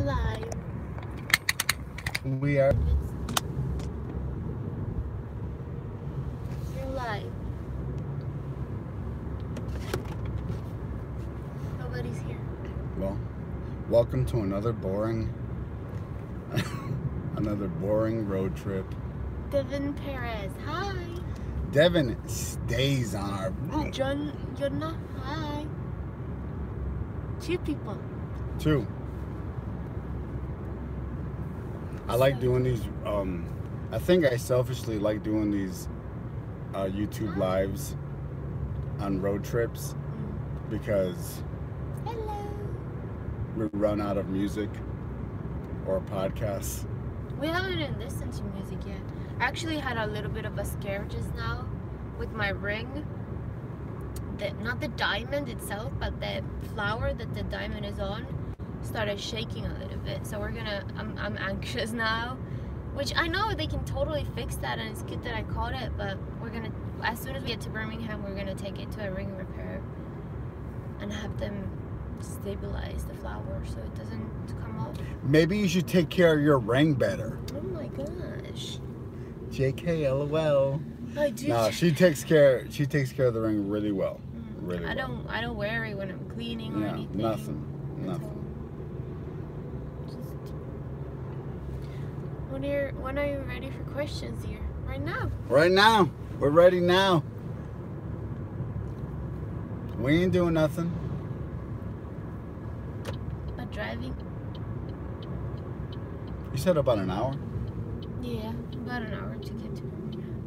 live. We are. You're live. Nobody's here. Well, welcome to another boring road trip. Devin Perez, hi. Devin stays on our route. Jonna, hi. 2 people. 2. I like doing these. I think I selfishly like doing these YouTube lives on road trips because we run out of music or podcasts. We haven't even listened to music yet. I actually had a little bit of a scare just now with my ring. Not the diamond itself, but the flower that the diamond is on started shaking a little bit. So I'm anxious now, which I know they can totally fix that, and it's good that I caught it, but as soon as we get to Birmingham, we're gonna take it to a ring repair and have them stabilize the flower so it doesn't come off. Maybe you should take care of your ring better. Oh my gosh. JK, LOL. I do. No, she takes care of the ring really well. Really I don't wear it when I'm cleaning or anything. Nothing. When are you ready for questions here? Right now. Right now. We're ready now. We ain't doing nothing. But driving? You said about an hour? Yeah, about an hour to get to Birmingham.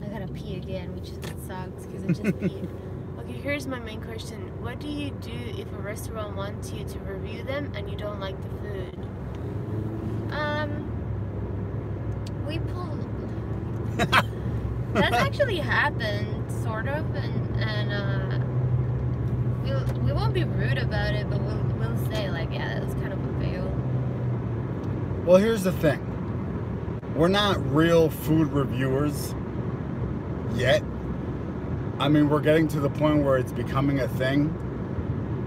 I gotta pee again, which sucks because I just peed. Okay, here's my main question. What do you do if a restaurant wants you to review them and you don't like the food? We pull... That's actually happened, sort of, and we won't be rude about it, but we'll say, like, yeah, that was kind of a fail. Well, here's the thing. We're not real food reviewers yet. I mean, we're getting to the point where it's becoming a thing,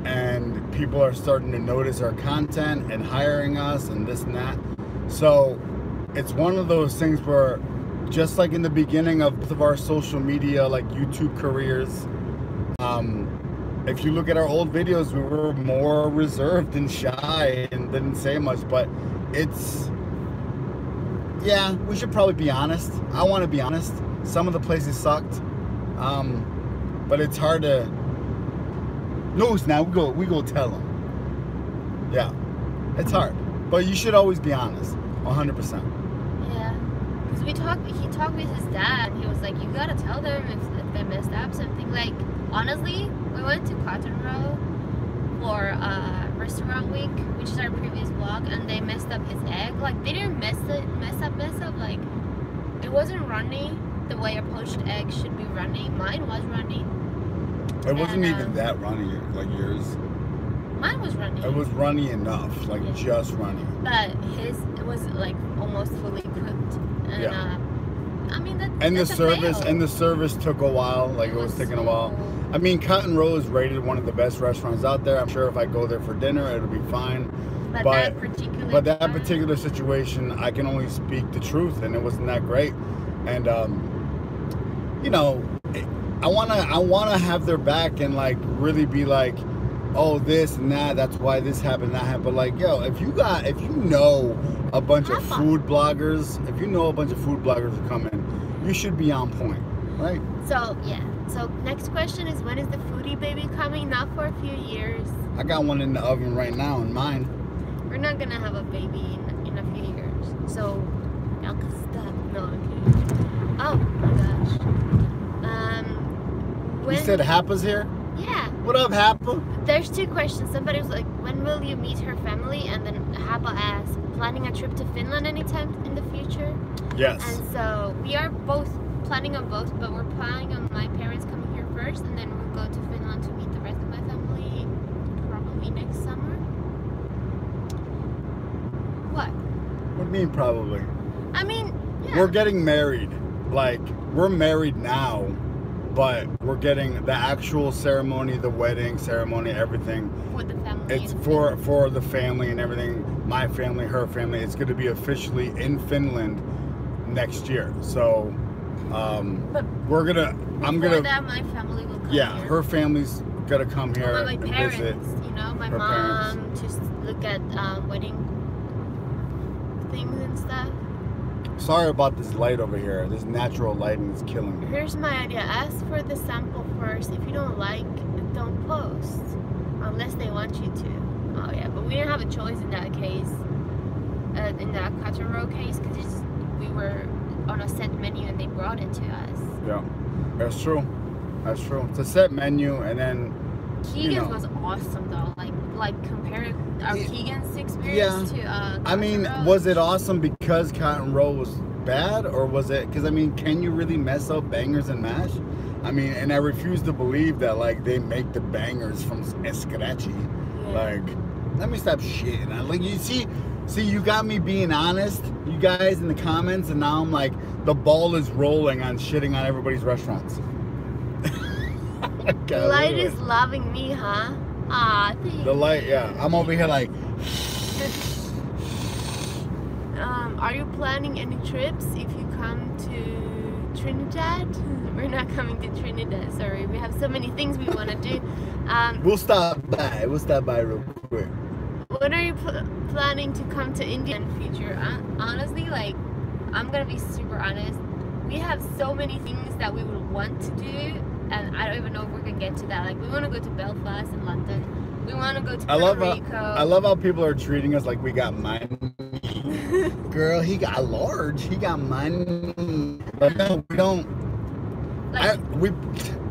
and people are starting to notice our content and hiring us and this and that. So it's one of those things where, just like in the beginning of both of our social media, like YouTube careers, if you look at our old videos, we were more reserved and shy and didn't say much, but yeah, we should probably be honest. I want to be honest. Some of the places sucked. But it's hard to... No, it's not. We go tell them. Yeah. It's hard. But you should always be honest. 100%. Yeah. Because he talked with his dad, and he was like, you gotta tell them if they messed up something. Like, honestly, we went to Cotton Row for restaurant week, which is our previous vlog, and they messed up his egg. Like, they didn't mess up. Like, it wasn't runny the way a poached egg should be runny. Mine was runny. It wasn't even that runny like yours. Mine was runny. It was runny enough, like just runny. But his was like almost fully cooked. And I mean the service took a while. Like it was taking a while. I mean, Cotton Row is rated one of the best restaurants out there. I'm sure if I go there for dinner, it'll be fine. But that particular situation, I can only speak the truth, and it wasn't that great. And you know, I wanna have their back and like really be like, oh, this and that, that's why this happened, that happened. But like, yo, if you know a bunch of food bloggers, are coming, you should be on point, right? So yeah. So next question is, when is the Foodie baby coming? Not for a few years. I got one in the oven right now in mine. We're not gonna have a baby in a few years. So y'all can stop. No, I'm kidding. Oh my gosh. You said Happa's here? Yeah. What up, Happa? There's 2 questions. Somebody was like, when will you meet her family? And then Happa asked, planning a trip to Finland anytime in the future? Yes. And so we are both planning on both, but we're planning on my parents coming here first, and then we'll go to Finland to meet the rest of my family probably next summer. What? What do you mean probably? I mean, yeah. We're getting married. Like, we're married now, but we're getting the actual ceremony, the wedding ceremony, everything. For the family. It's for the family and everything. My family, her family. It's going to be officially in Finland next year. So we're gonna. I'm gonna. That my family will come yeah, here. her family's gonna come here my and parents, visit. You know, my her mom parents. just look at wedding things and stuff. Sorry about this light over here. This natural lighting is killing me. Here's my idea. Ask for the sample first. If you don't like, don't post. Unless they want you to. Oh yeah, but we didn't have a choice in that case. In that cotton roll case, because we were on a set menu and they brought it to us. Yeah, that's true. That's true. It's a set menu, and then Keegan's was awesome though. Like compare our Keegan's experience to I mean, Roll. was it awesome because cotton roll was bad, or was it because I mean, can you really mess up bangers and mash? I mean, and I refuse to believe that like they make the bangers from scratchy. Yeah. Like, let me stop shitting. Like you see, you got me being honest, you guys in the comments, and now I'm like, the ball is rolling on shitting on everybody's restaurants. The light is loving me, huh? Ah, thanks. The light, yeah. I'm over here like. Are you planning any trips if you come to Trinidad? We're not coming to Trinidad, sorry. We have so many things we want to do. We'll stop by. We'll stop by real quick. When are you planning to come to India in the future? Honestly, like, I'm gonna be super honest. We have so many things that we would want to do, and I don't even know if we're gonna get to that. Like, we want to go to Belfast and London. We want to go to Puerto Rico. I love how people are treating us like we got money. Girl, he got large. He got money. But no, we don't. Like,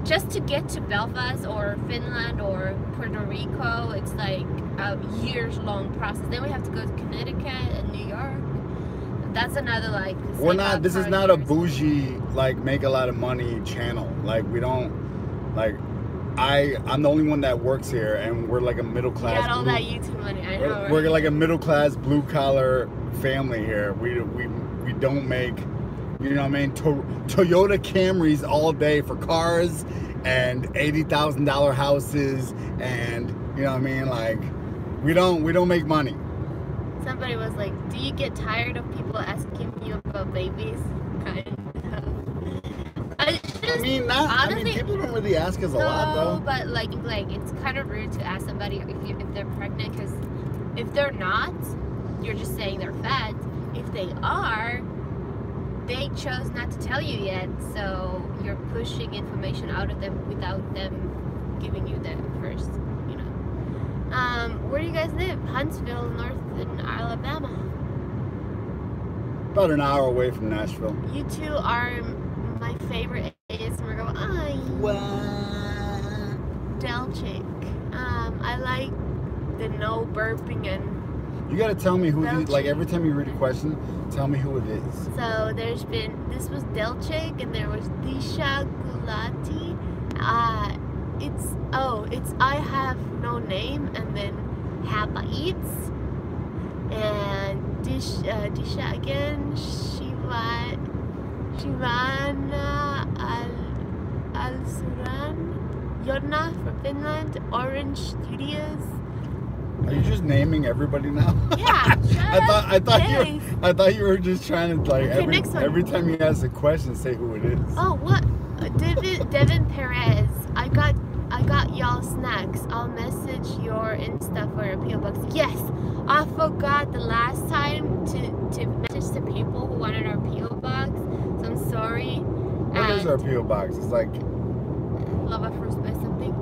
just to get to Belfast or Finland or Puerto Rico, it's like a years-long process. Then we have to go to Connecticut and New York. That's another like. We're not. This is not a bougie like make a lot of money channel. Like we don't like. I'm the only one that works here, and we're like a middle class. You got all that YouTube money. I know. We're like a middle class blue collar family here. We don't make. You know what I mean? Toyota Camrys all day for cars and $80,000 houses, and you know what I mean? Like we don't make money. Somebody was like, "Do you get tired of people asking you about babies?" Kind of. I mean, people don't really ask us a lot though. But like it's kind of rude to ask somebody if they're pregnant, because if they're not, you're just saying they're fat. If they are, they chose not to tell you yet, so you're pushing information out of them without them giving you that first, you know. Where do you guys live? Huntsville, Northern Alabama. About an hour away from Nashville. You two are my favorite ASMR girl. Del chick. I like the no burping and. You gotta tell me who these, like every time you read a question, tell me who it is. So this was Delchick, and there was Disha Gulati. It's I have no name, and then Haba Eats, and Disha again, Shivana Al-Suran, Jonna from Finland, Orange Studios. Are you just naming everybody now? Yeah. I thought you were just trying to like okay, every time you ask a question, say who it is. Oh, what? Devin Perez. I got y'all snacks. I'll message your Insta for your PO box. Yes, I forgot the last time to message the people who wanted our PO box. So I'm sorry. What is our PO box? It's like Lava Fruits by something.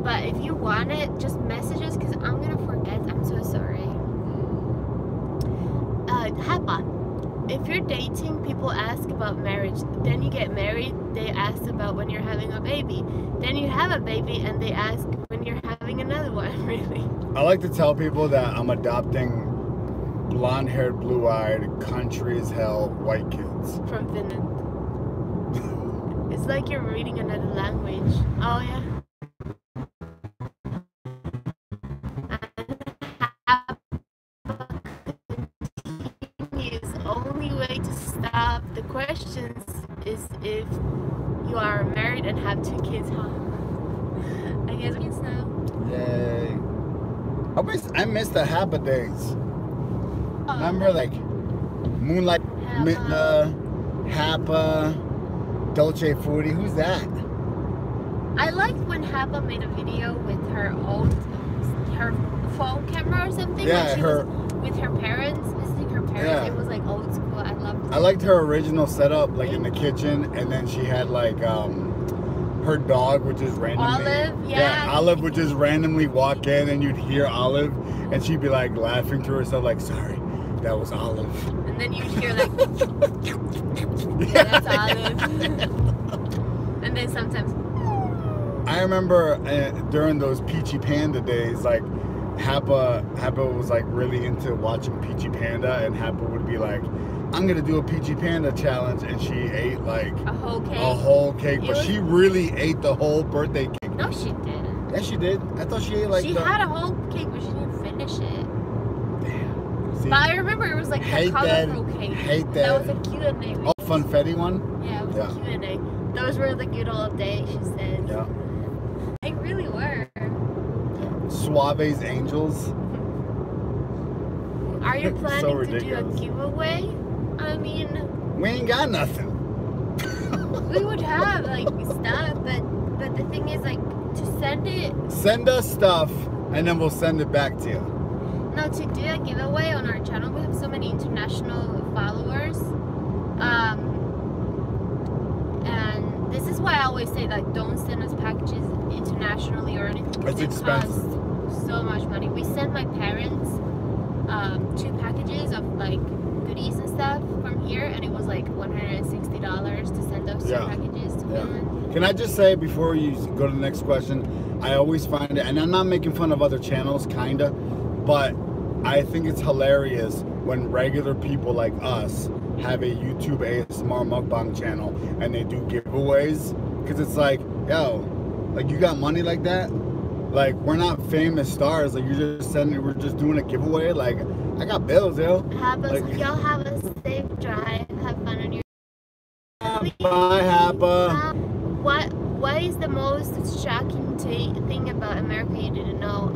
But if you want it, just message us, because I'm gonna forget. I'm so sorry. Hapa. If you're dating, people ask about marriage. Then you get married, they ask about when you're having a baby. Then you have a baby, and they ask when you're having another one. Really. I like to tell people that I'm adopting blonde-haired, blue-eyed, country as hell white kids from Finland. It's like you're reading another language. Oh yeah. Only way to stop the questions is if you are married and have 2 kids, huh? I guess kids now. Yay. I miss the Hapa days. Remember, like Moonlight, Hapa, Dolce Foodie. Who's that? I liked when Hapa made a video with her phone camera or something. Yeah, when she was with her parents, visiting her parents. Yeah. It was like old school. I loved it. I liked her original setup, like in the kitchen, and then she had like her dog would just randomly Olive would just randomly walk in, and you'd hear Olive, and she'd be like laughing to herself, like, sorry, that was Olive. And then you'd hear like, that's Olive. And then sometimes. I remember during those Peachy Panda days, like Hapa was like really into watching Peachy Panda, and Hapa would be like, I'm gonna do a Peachy Panda challenge, and she ate like a whole cake. But she really ate the whole birthday cake. No, she didn't. Yes, she did. I thought she ate like. She had a whole cake, but she didn't finish it. Damn. See, but I remember it was like a colorful cake. Hate that. That was a QnA. Oh, funfetti one. Yeah, it was a QnA. Those were the good old days, she said. Yeah. They really were. Suave's Angels. Are you planning So to do a giveaway? I mean, we ain't got nothing. We would have like stuff, but the thing is like to send it. Send us stuff, and then we'll send it back to you. No, to do a giveaway on our channel, we have so many international followers. And this is why I always say like don't send us packages internationally or anything. It's expensive. Costs so much money. We sent my parents 2 packages of like goodies and stuff from here, and it was like $160 to send those 2 packages to Finland. Can I just say before you go to the next question, I always find it, and I'm not making fun of other channels, kinda, but I think it's hilarious when regular people like us have a YouTube ASMR mukbang channel and they do giveaways, because it's like, yo, like you got money like that? Like we're not famous stars, like you're just we're just doing a giveaway. Like I got bills, yo. Y'all have a safe drive, have fun on your Bye, Hapa. What is the most shocking thing about America you didn't know?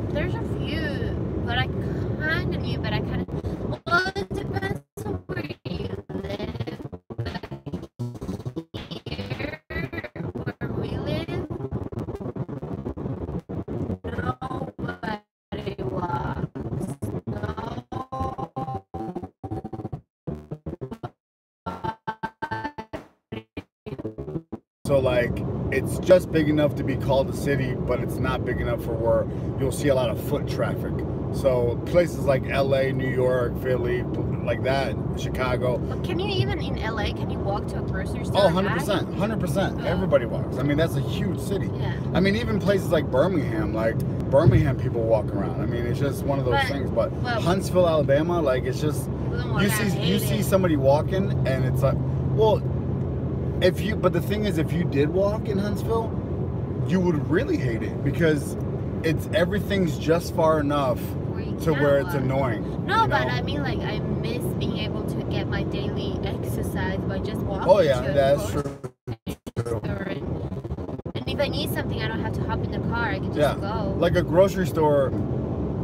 There's a few, but I kind of knew, but I kind of. Well, it depends on where you live. Here, where we live, nobody walks. So like it's just big enough to be called a city, but it's not big enough for where you'll see a lot of foot traffic. So places like LA, New York, Philly, like that, Chicago. But can you even in LA, can you walk to a grocery store? Oh, 100%, 100%. Everybody walks. I mean, that's a huge city. Yeah. I mean, even places like Birmingham people walk around. I mean, it's just one of those things. But Huntsville, Alabama, like it's just you see somebody walking, and it's like, well, but the thing is, if you did walk in Huntsville, you would really hate it, because everything's just far enough to where it's annoying. No, but I mean, like, I miss being able to get my daily exercise by just walking. Oh yeah, that's true. And if I need something, I don't have to hop in the car. I can just go. Like a grocery store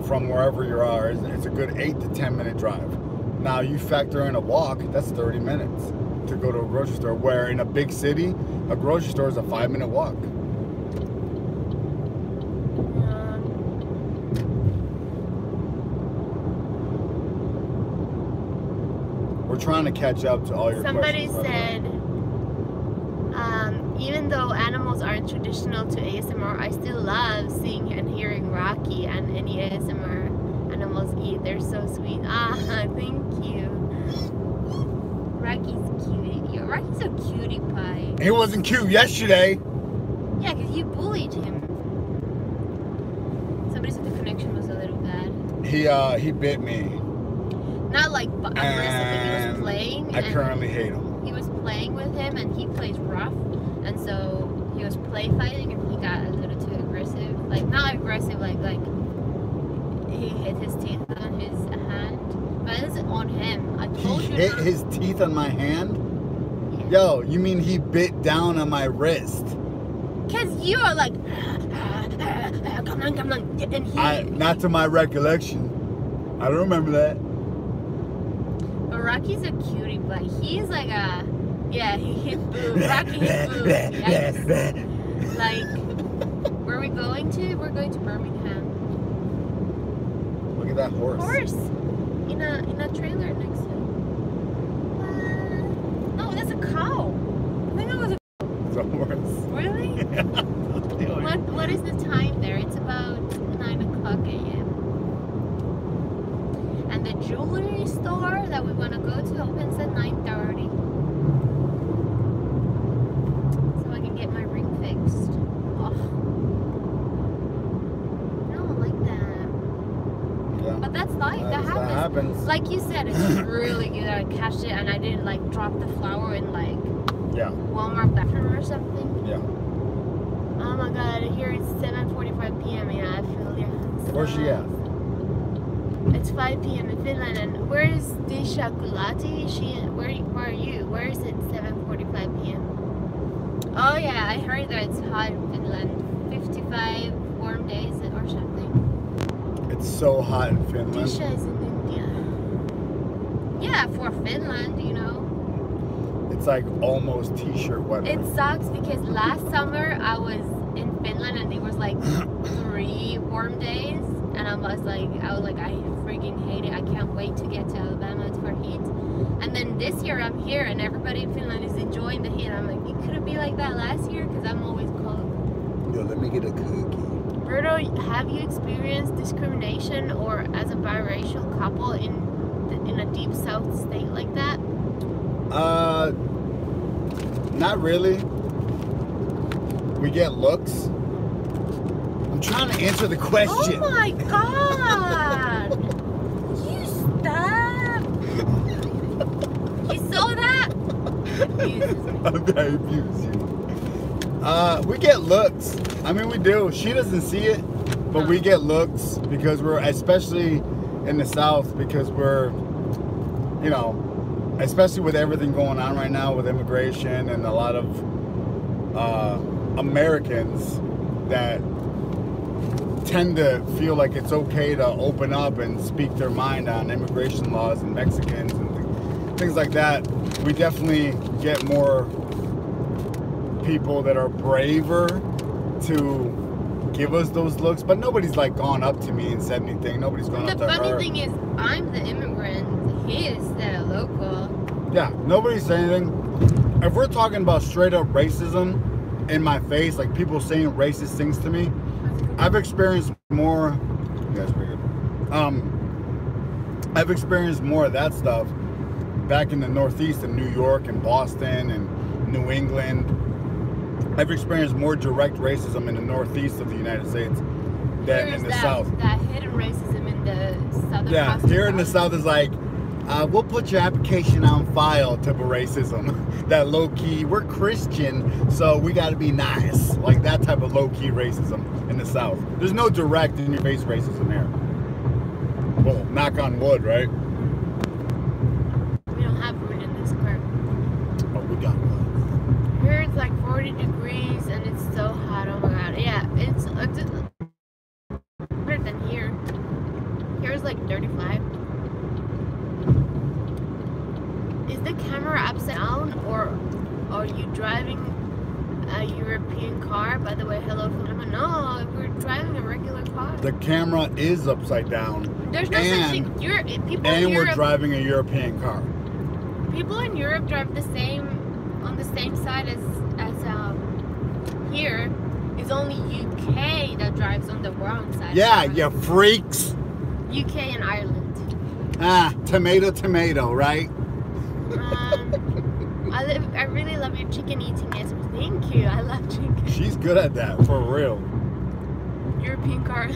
from wherever you are, it's a good 8 to 10 minute drive. Now you factor in a walk, that's 30 minutes to go to a grocery store. Where in a big city, a grocery store is a 5-minute walk. We're trying to catch up to all your questions. Somebody said, even though animals aren't traditional to ASMR, I still love seeing and hearing Rocky and any ASMR animals eat. They're so sweet. Thank you. Rocky's cute. Rocky's a cutie pie. He wasn't cute yesterday. Yeah, because you bullied him. Somebody said the connection was a little bad. He bit me. Not like aggressively, he was playing. I currently hate him. He was playing with him, and he plays rough, and so he was play fighting, and he got a little too aggressive. Like, not aggressive, like he hit his teeth on his hand. But it's on him. I told you. He hit his teeth on my hand? Yeah. Yo, you mean he bit down on my wrist? Cause you are like, come on, and he. Not to my recollection. I don't remember that. But Rocky's a cutie, but he's like a, yeah, he hit boo. Rocky hit boo. Yikes. Like, where are we going to? We're going to Birmingham. Look at that horse. Horse in a trailer next to. No, that's a cow. I think it was a. It's a horse. Really? Yeah. What is the time there? It's about 9 o'clock a.m. And the jewelry store that we want to go to opens at 9:30. So I can get my ring fixed. Oh. I don't like that. Yeah. But that's life. That happens. Like you said, it's really good. I cashed it and I didn't like drop the flower in like Walmart bathroom or something. Yeah. Oh my god, here it's 7:45 p.m. Yeah, I feel you. Where's she at? It's 5 p.m. in Finland, and where is Disha Kulati? Where are you? Where is it? 7:45 p.m. Oh yeah, I heard that it's hot in Finland. 55 warm days or something. It's so hot in Finland. Disha is in India. Yeah, for Finland, you know. It's like almost t-shirt weather. It sucks because last summer I was in Finland and it was like 3 warm days, and I was like, I freaking hate it. I can't wait to get to Alabama for heat. And then this year I'm here and everybody in Finland is enjoying the heat. I'm like, it couldn't be like that last year because I'm always cold. Yo, let me get a cookie. Berto, have you experienced discrimination or as a biracial couple in a deep south state like that? Not really. We get looks. I'm trying to answer the question. Oh my god! You stop! You saw that? I abuse you. We get looks. I mean, we do. She doesn't see it, but we get looks because we're, especially in the South, because we're, you know, especially with everything going on right now with immigration and a lot of Americans that tend to feel like it's okay to open up and speak their mind on immigration laws and Mexicans and things like that. We definitely get more people that are braver to give us those looks, but nobody's like gone up to me and said anything. Nobody's gone up to her. The funny thing is, I'm the immigrant. He is the local. Yeah, nobody's saying anything. If we're talking about straight up racism in my face, like people saying racist things to me, I've experienced more. You guys are good. I've experienced more of that stuff back in the Northeast, in New York and Boston and New England. I've experienced more direct racism in the Northeast of the United States than in the South. That hidden racism in the Southern. Yeah, here in the South is like, we'll put your application on file type of racism. That low key, we're Christian, so we got to be nice. Like that type of low key racism in the South. There's no direct in your face racism here. Well, knock on wood, right? We don't have wood in this car. Oh, we got wood. Here it's like 40 degrees and it's so hot. Oh my god. Yeah, it's better than here. Here's like 35. Is the camera upside down or are you driving a European car? By the way, hello from no, we're driving a regular car. The camera is upside down. There's no such thing. People and in Europe, we're driving a European car. People in Europe drive on the same side as here. It's only UK that drives on the wrong side. Yeah, you freaks. UK and Ireland. Ah, tomato, right? I really love your chicken eating it. Thank you. I love chicken. She's good at that, for real. European car.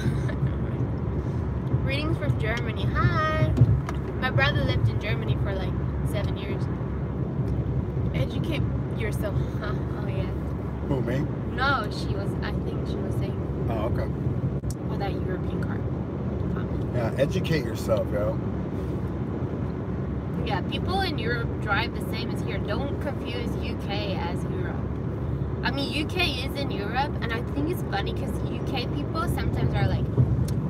Greetings from Germany. Hi. My brother lived in Germany for like 7 years. Educate yourself. Huh? Oh yeah. Who, me? No, I think she was saying. Oh, okay. Or that European car. Yeah, educate yourself, yo. Yeah, people in Europe drive the same as here. Don't confuse UK as Europe. I mean, UK is in Europe, and I think it's funny because UK people sometimes are like,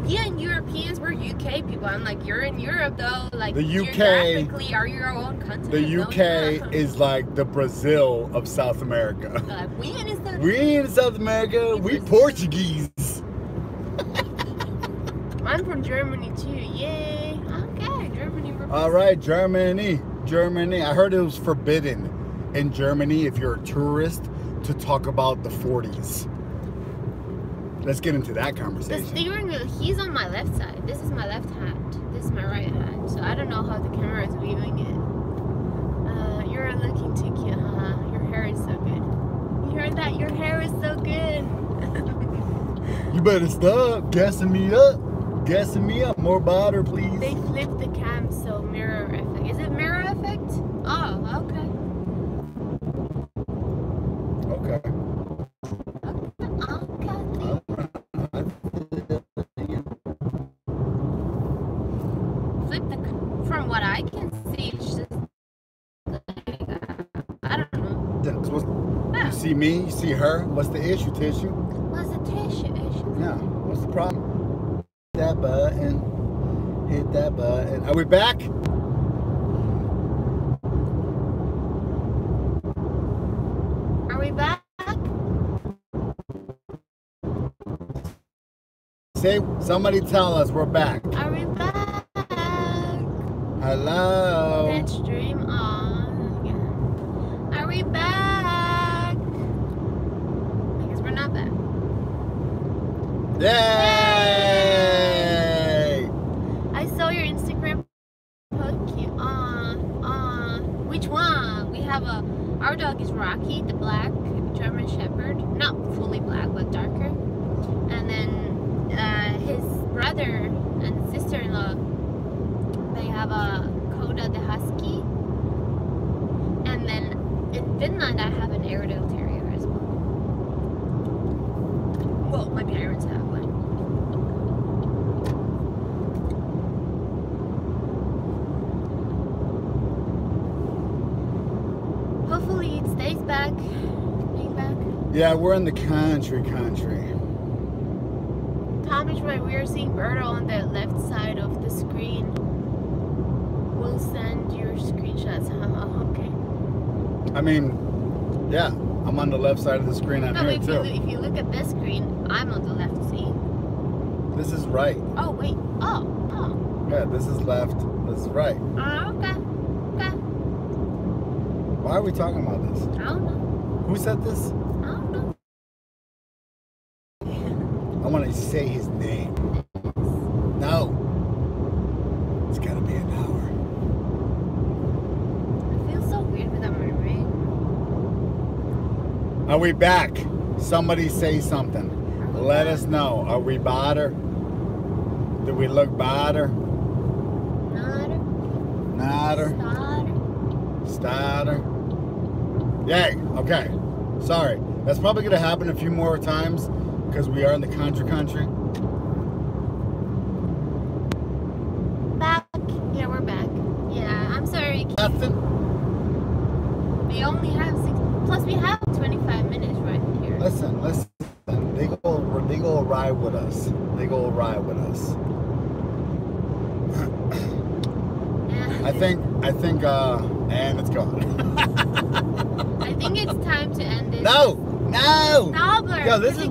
yeah, and Europeans, we're UK people. I'm like, you're in Europe though. Like, the UK, geographically, are your own continent. The UK is like the Brazil of South America. We in South America. We Portuguese. I'm from Germany too. Yay. Okay, Germany. All right, Germany. I heard it was forbidden in Germany if you're a tourist to talk about the 40s. Let's get into that conversation. The steering wheel, he's on my left side. This is my left hand. This is my right hand. So I don't know how the camera is viewing it. You're looking too cute, huh? Your hair is so good. You heard that? Your hair is so good. You better stop gassing me up. Gassing me up. More butter, please. They flipped the cam, so mirror effect. Is it mirror effect? Oh, okay. Okay. From what I can see, it's just I don't know. You see me, you see her. What's the issue, Tissue? What's the issue? Yeah, what's the problem? Hit that button. Hit that button. Are we back? Are we back? Say, somebody tell us we're back. Are we back? Hello. Let's stream on again. Are we back? I guess we're not back. Yay! I saw your Instagram post. Which one? We have our dog is Rocky, the black German Shepherd. Not fully black, but darker. And then his brother and sister-in-law, they have a Koda the Husky, and then in Finland I have an Airedale Terrier as well. Well, my parents have one. Hopefully it stays back. Being back. Yeah, we're in the country. Thomas, right? We are seeing Berto on the left side of the screen. We'll send your screenshots. Okay. I mean, yeah, I'm on the left side of the screen on here too. If you look at this screen, I'm on the left. See? This is right. Oh wait. Oh. Yeah, this is left. This is right. Okay. Why are we talking about this? I don't know. Who said this? I don't know. I want to say his name. No. It's gotta be an hour. I feel so weird without my ring. Are we back? Somebody say something. Let us know. Are we better? Do we look better? Nader. Starter. Yay. Okay. Sorry. That's probably gonna happen a few more times because we are in the country. Back. Yeah, we're back. Yeah, I'm sorry. Nothing. We only have 6. Plus, we have 25 minutes right here. Listen. They go ride with us. I think, and it's gone. I think it's time to end this. No! Stop. Yo, this is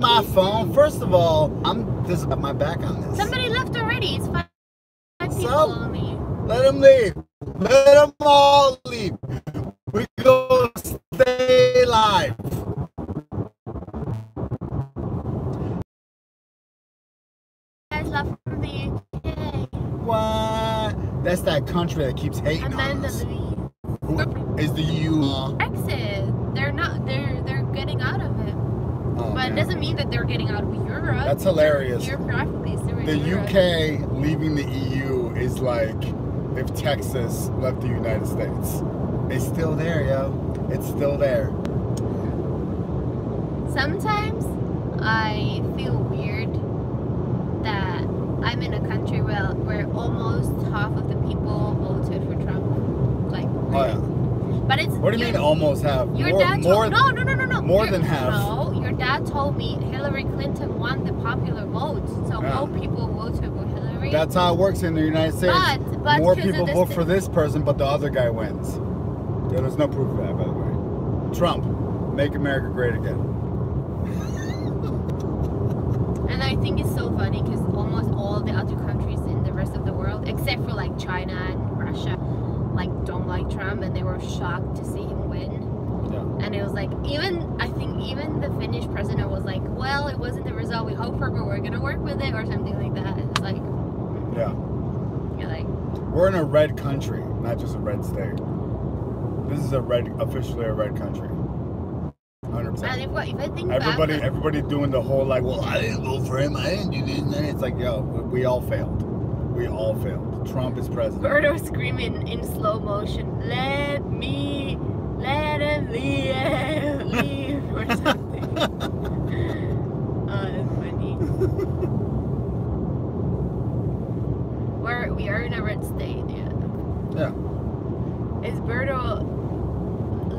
my phone. First of all, this got my back on this. Somebody left already. It's 5 people only. Let them leave. Let them all leave. We go stay live. Guys left from the UK. What? That's that country that keeps hating on us. Who is the EU? Brexit. They're not. They're getting out of it. Oh, but it doesn't mean that they're getting out of Europe. That's hilarious. Geographically, the UK leaving the EU is like if Texas left the United States. It's still there, yo. It's still there. Sometimes I feel weird that I'm in a country where almost half of the people voted for Trump. Like, oh yeah. But it's. What do you mean almost half? Your dad told no. More than half. No, your dad told me Hillary Clinton won the popular vote, so more people voted for Hillary. That's how it works in the United States. But more people vote for this person, but the other guy wins. Yeah, there's no proof of that, by the way. Trump, make America great again. And I think it's so funny because almost all the other countries in the rest of the world, except for like China and Russia, like don't like Trump, and they were shocked to see him win. Yeah. And it was like I think even the Finnish president was like, well, it wasn't the result we hoped for, but we're gonna work with it or something like that. It's like, yeah, you're like, we're in a red country, not just a red state. This is officially a red country. 100%. And if I think everybody doing the whole like, well, I didn't vote for him, I didn't do this. It's like, yo, we all failed. We all failed. Trump is president. Birdo screaming in slow motion, let him leave or something. Oh, that's funny. We are in a red state, yeah. Yeah. Is Birdo?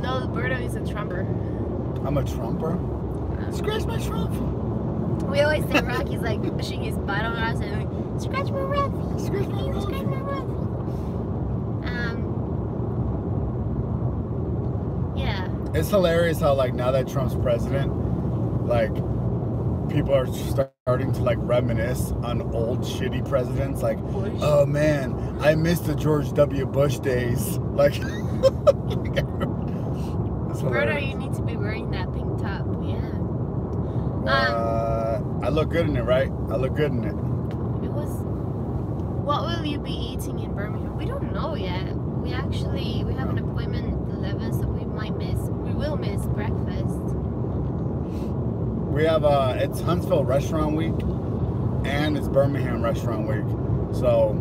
No, Birdo is a Trumper. I'm a Trumper? Scratch my Trump. We always say Rocky's like pushing his butt on us and like, scratch my Rocky. Scratch my Rocky. Yeah. It's hilarious how like now that Trump's president, like people are starting to like reminisce on old shitty presidents. Like, Bush. Oh man, I miss the George W. Bush days. Like, Birdo, you need to be wearing that pink top. Yeah. I look good in it, right? I look good in it. What will you be eating in Birmingham? We don't know yet. We have an appointment at 11, so we will miss breakfast. We have it's Huntsville Restaurant Week and it's Birmingham Restaurant Week. So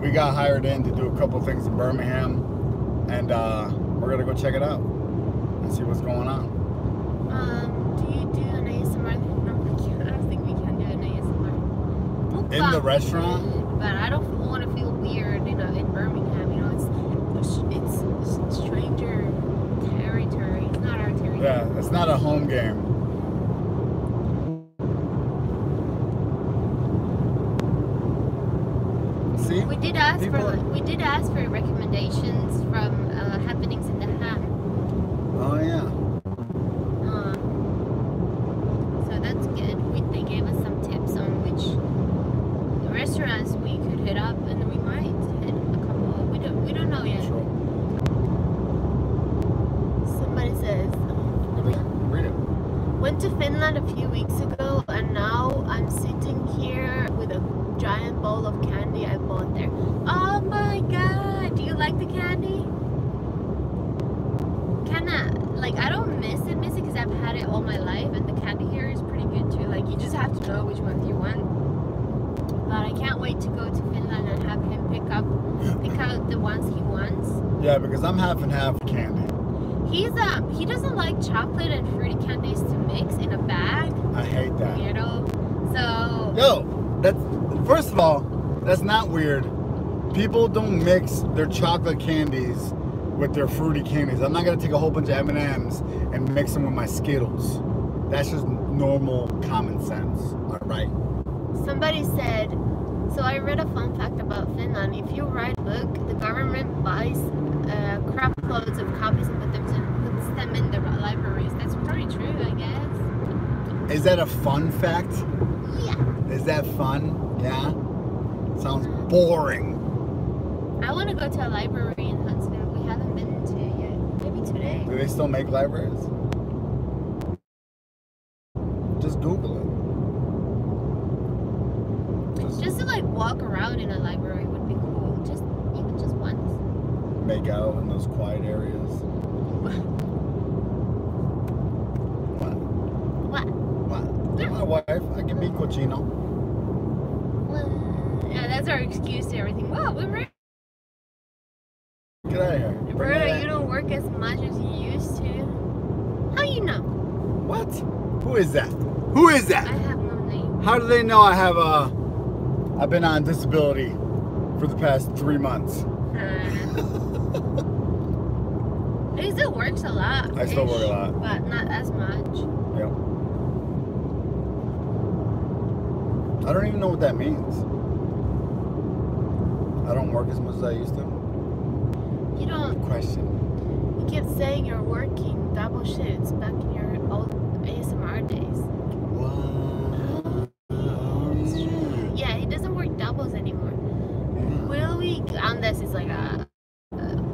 we got hired in to do a couple things in Birmingham, and we're gonna go check it out and see what's going on. Do you do an ASMR? No, I don't think we can do an ASMR. In the restaurant? But I don't want to feel weird, in Birmingham. It's stranger territory. It's not our territory. Yeah, it's not a home game. See? We did ask for recommendations from happenings in the Ham. Oh yeah. So that's good. They gave us some tips on which restaurants we could hit up, and we might hit a couple. We don't know yet. Sure. Somebody says, read it. Went to Finland a few weeks ago, and now I'm sitting here with a giant bowl of candy I bought there. Oh my god! Do you like the candy? I don't miss it because I've had it all my life, and the candy here is pretty good too. Like, you just have to know which ones you want. But I can't wait to go to Finland and have him pick out the ones he wants. Yeah, because I'm half and half candy. He doesn't like chocolate and fruity candies to mix in a bag. I hate that. Weirdo. So. Yo, first of all, that's not weird. People don't mix their chocolate candies with their fruity candies. I'm not gonna take a whole bunch of M&Ms and mix them with my Skittles. That's just normal common sense. All right. Somebody said, so I read a fun fact about Finland. If you write a book, the government buys crap loads of copies and puts them in the libraries. That's pretty true, I guess. Is that a fun fact? Yeah. Is that fun? Yeah. Sounds boring. I want to go to a library in Huntsville. We haven't been to yet. Maybe today. Do they still make libraries? Just Google it. Just to like walk around in a library would be cool. Even just once. Make out in those quiet areas. What? You're my wife. I can be cochino. Yeah, that's our excuse to everything. Wow, we're right. Get out of here. Roberta, you don't work as much as you used to. How you know? What? Who is that? Who is that? I have no name. How do they know I've been on disability for the past 3 months? It still works a lot. I still work a lot. But not as much. Yep. I don't even know what that means. I don't work as much as I used to. You don't. Good question. You kept saying you're working double shifts back in your old ASMR days. What? Yeah, he doesn't work doubles anymore. Will we? Unless it's like a.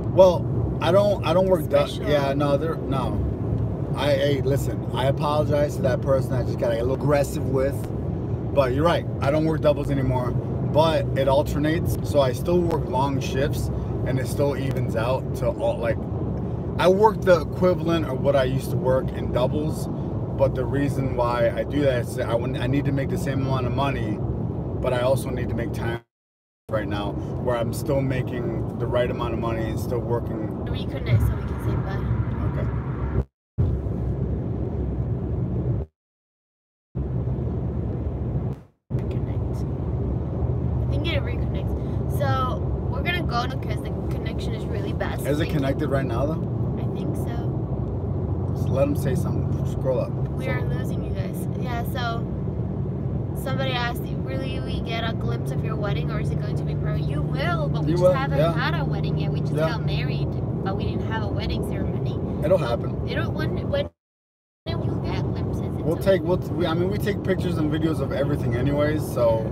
Well, I don't work doubles. Special. Yeah, no, no. Hey, listen. I apologize to that person I just got a little aggressive with. But you're right. I don't work doubles anymore. But it alternates, so I still work long shifts, and it still evens out to all like. I work the equivalent of what I used to work in doubles, but the reason why I do that is I need to make the same amount of money, but I also need to make time right now where I'm still making the right amount of money and still working. Reconnect so we can say bye. Okay. Reconnect. I think it reconnects. So we're gonna go because the connection is really bad. Is it connected right now though? I think so. Just let them say something. Scroll up. We are losing you guys. Yeah, so somebody asked, will we get a glimpse of your wedding or is it going to be private? You will, but we just haven't had a wedding yet. We just got married, but we didn't have a wedding ceremony. It'll happen. It'll when you'll get glimpses. We take pictures and videos of everything anyways, so